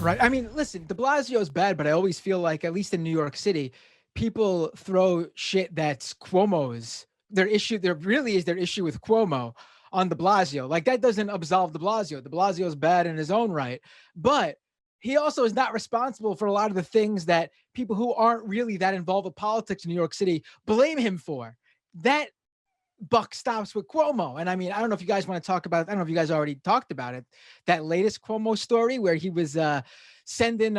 Right. I mean, listen, de Blasio is bad, but I always feel like, at least in New York City, people throw shit that's Cuomo's. Their issue, there really is their issue with Cuomo on de Blasio. Like, that doesn't absolve de Blasio. De Blasio is bad in his own right. But he also is not responsible for a lot of the things that people who aren't really that involved with politics in New York City blame him for. That buck stops with Cuomo. And I mean, I don't know if you guys want to talk about, I don't know if you guys already talked about it, that latest Cuomo story where he was sending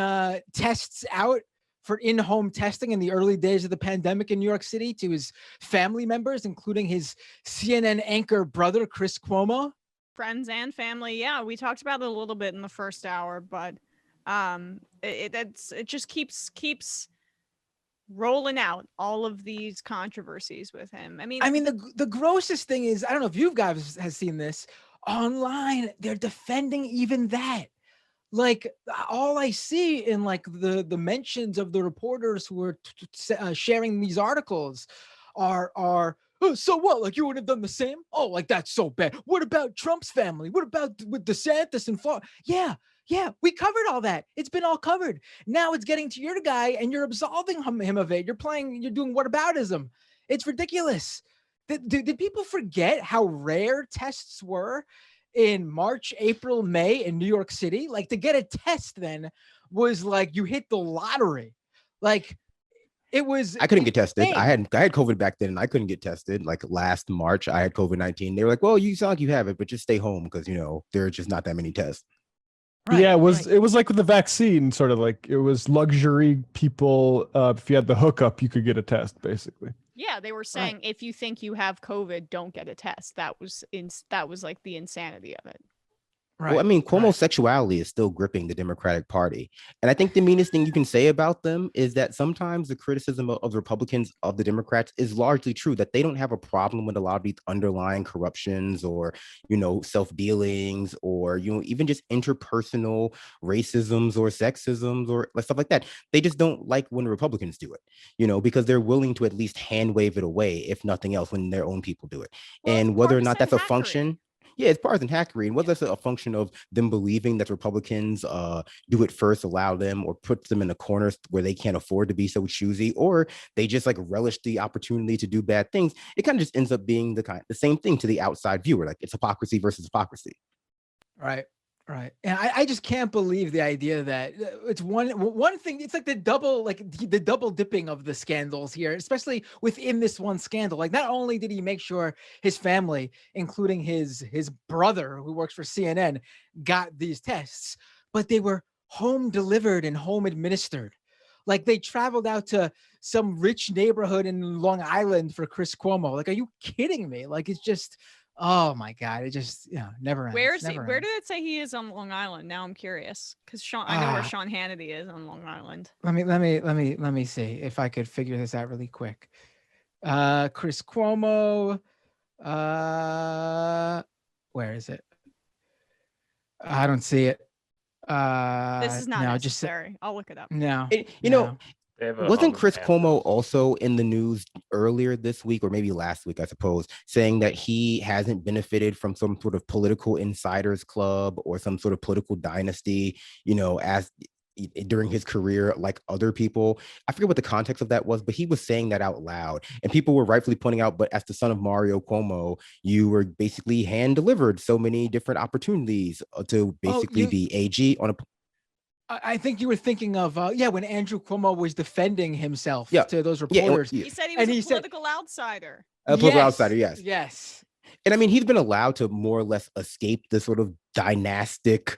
tests out for in-home testing in the early days of the pandemic in New York City to his family members, including his CNN anchor brother, Chris Cuomo. Friends and family. Yeah, we talked about it a little bit in the first hour, but it just keeps rolling out all of these controversies with him. I mean, the grossest thing is, I don't know if you guys have seen this online. They're defending even that. Like, all I see in like the mentions of the reporters who are sharing these articles are oh, so what? Like, you would have done the same? Oh, like, that's so bad. What about Trump's family? What about with DeSantis and Florida? Yeah, we covered all that. It's been all covered. Now it's getting to your guy, and you're absolving him of it. You're doing whataboutism. It's ridiculous. Did people forget how rare tests were in March, April, May in New York City? Like, to get a test then was like you hit the lottery. Like, it was. I couldn't get tested. insane. I had COVID back then, and I couldn't get tested. Like last March, I had COVID-19. They were like, "Well, you sound like you have it, but just stay home because there are just not that many tests." Right, yeah, right. it was like with the vaccine, sort of like it was luxury people. If you had the hookup, you could get a test, basically. Yeah, they were saying if you think you have COVID, don't get a test. That was like the insanity of it. Right. Well, I mean, Cuomo's sexuality is still gripping the Democratic Party. And I think the meanest thing you can say about them is that sometimes the criticism of the Republicans, of the Democrats, is largely true, that they don't have a problem with a lot of these underlying corruptions or, self-dealings or, even just interpersonal racisms or sexisms or stuff like that. They just don't like when Republicans do it, because they're willing to at least hand wave it away, if nothing else, when their own people do it. Well, and whether or not that's a partisan function. Yeah, it's partisan hackery. And whether it's a function of them believing that Republicans do it first, allow them, or puts them in a corner where they can't afford to be so choosy, or they just like relish the opportunity to do bad things, it kind of just ends up being the same thing to the outside viewer. Like, it's hypocrisy versus hypocrisy. Right. And I just can't believe the idea that it's one thing. It's like the double dipping of the scandals here, especially within this one scandal. Like, not only did he make sure his family, including his brother who works for CNN, got these tests, but they were home delivered and home administered. Like, they traveled out to some rich neighborhood in Long Island for Chris Cuomo. Like, are you kidding me? Like, it's just, oh my God, it just never ends. Where Never did it say he is on Long Island? Now I'm curious because I know where Sean Hannity is on Long Island. Let me see if I could figure this out really quick. Chris Cuomo. Where is it? I don't see it. This is not necessary. I'll look it up. No. Wasn't Chris Cuomo also in the news earlier this week, or maybe last week, I suppose, saying that he hasn't benefited from some sort of political insiders club or some sort of political dynasty, as during his career, like other people? I forget what the context of that was, but he was saying that out loud, and people were rightfully pointing out, but as the son of Mario Cuomo, you were basically hand delivered so many different opportunities to basically be AG on a. I think you were thinking of when Andrew Cuomo was defending himself to those reporters. He said he was a political outsider. A political outsider, yes. Yes. And I mean, he's been allowed to more or less escape the sort of dynastic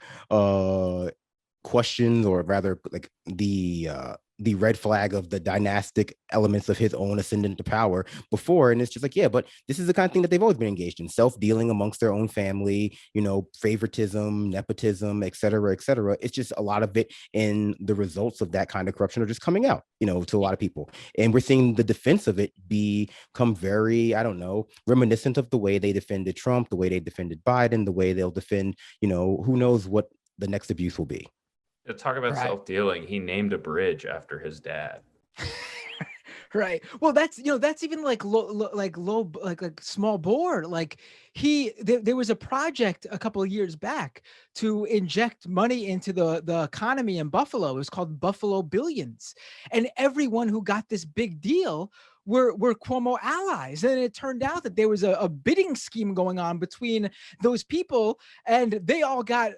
questions, or rather like the red flag of the dynastic elements of his own ascendant to power before. And it's just like, yeah, but this is the kind of thing that they've always been engaged in: self-dealing amongst their own family, favoritism, nepotism, et cetera, et cetera. It's just a lot of it, and the results of that kind of corruption are just coming out, to a lot of people. And we're seeing the defense of it become very, I don't know, reminiscent of the way they defended Trump, the way they defended Biden, the way they'll defend, who knows what the next abuse will be. To talk about self-dealing, he named a bridge after his dad. Right. Well, that's even like like small bore. Like there was a project a couple of years back to inject money into the economy in Buffalo. It was called Buffalo Billions, and everyone who got this big deal were Cuomo allies. And it turned out that there was a bidding scheme going on between those people, and they all got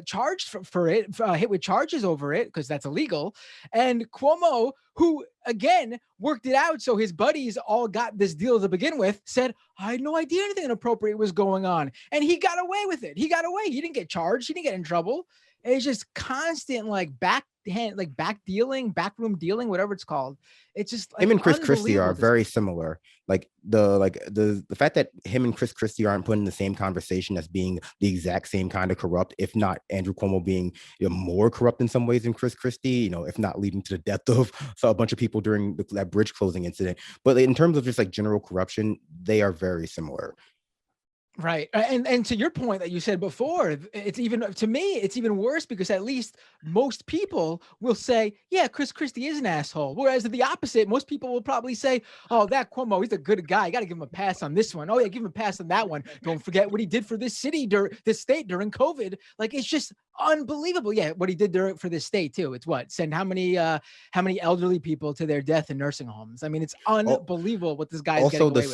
charged for it, hit with charges over it because that's illegal. And Cuomo, who again worked it out so his buddies all got this deal to begin with, said, I had no idea anything inappropriate was going on. And he got away with it. He got away. He didn't get charged. He didn't get in trouble. And it's just constant back dealing, backroom dealing, whatever it's called. It's just like Him and Chris Christie are unbelievable. very similar. Like the fact that him and Chris Christie aren't put in the same conversation as being the exact same kind of corrupt, if not Andrew Cuomo being more corrupt in some ways than Chris Christie, if not leading to the death of a bunch of people during that bridge closing incident. But in terms of just like general corruption, they are very similar. Right. And to your point that you said before, it's even, to me, it's even worse because at least most people will say, yeah, Chris Christie is an asshole. Whereas the opposite, most people will probably say, oh, that Cuomo, he's a good guy. You got to give him a pass on this one. Oh, yeah, give him a pass on that one. Don't forget what he did for this this state during COVID. Like, it's just unbelievable. Yeah, what he did for this state too. It's send how many elderly people to their death in nursing homes. I mean, it's unbelievable what this guy's also getting away the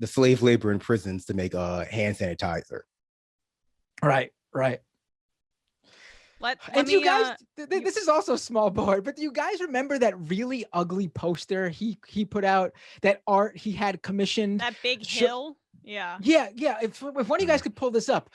with. slave labor in prisons to make hand sanitizer. Right. And me, you guys, this is also small board, but do you guys remember that really ugly poster he put out, that art he had commissioned? That big hill? Yeah. Yeah. If one of you guys could pull this up.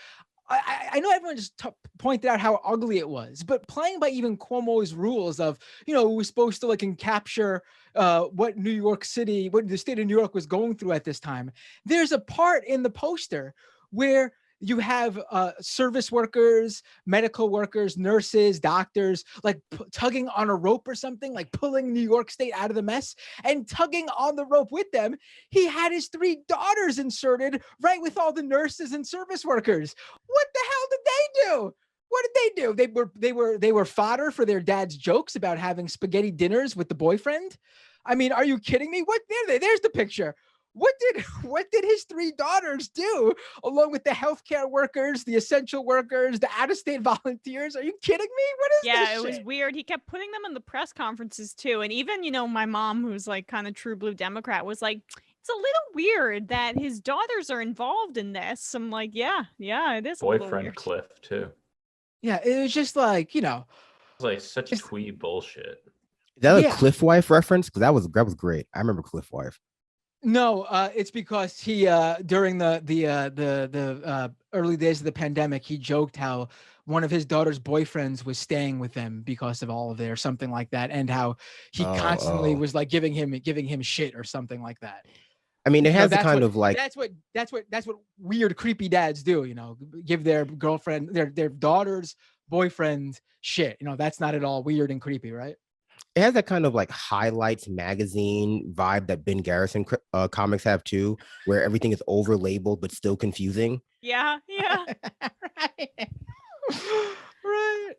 I know everyone just pointed out how ugly it was, but playing by even Cuomo's rules of, we're supposed to capture what New York City, what the state of New York was going through at this time. There's a part in the poster where you have service workers, medical workers, nurses, doctors, tugging on a rope or something, like pulling New York State out of the mess, and tugging on the rope with them. He had his 3 daughters inserted right with all the nurses and service workers. What the hell did they do? What did they do? They were fodder for their dad's jokes about having spaghetti dinners with the boyfriend. I mean, are you kidding me? What? There's the picture. What did his 3 daughters do, along with the healthcare workers, the essential workers, the out-of-state volunteers? Are you kidding me? What is this Yeah, it shit? was weird. He kept putting them in the press conferences too. And even, my mom, who's like kind of true blue Democrat, was like, it's a little weird that his daughters are involved in this. I'm like, yeah, it is a little Boyfriend weird. Cliff too. Yeah, it was just like, It's like such twee bullshit. Is that Yeah. a Cliff Wife reference? Because that was great. I remember Cliff Wife. No, it's because he during the early days of the pandemic, he joked how one of his daughter's boyfriends was staying with them because of all of it or something like that, and how he constantly was like giving him shit or something like that. I mean, it has the kind what, of like that's what weird creepy dads do, give their girlfriend, their daughter's boyfriend shit. That's not at all weird and creepy, right? it has that kind of like highlights magazine vibe that Ben Garrison comics have too, where everything is over labeled but still confusing. Yeah. Right.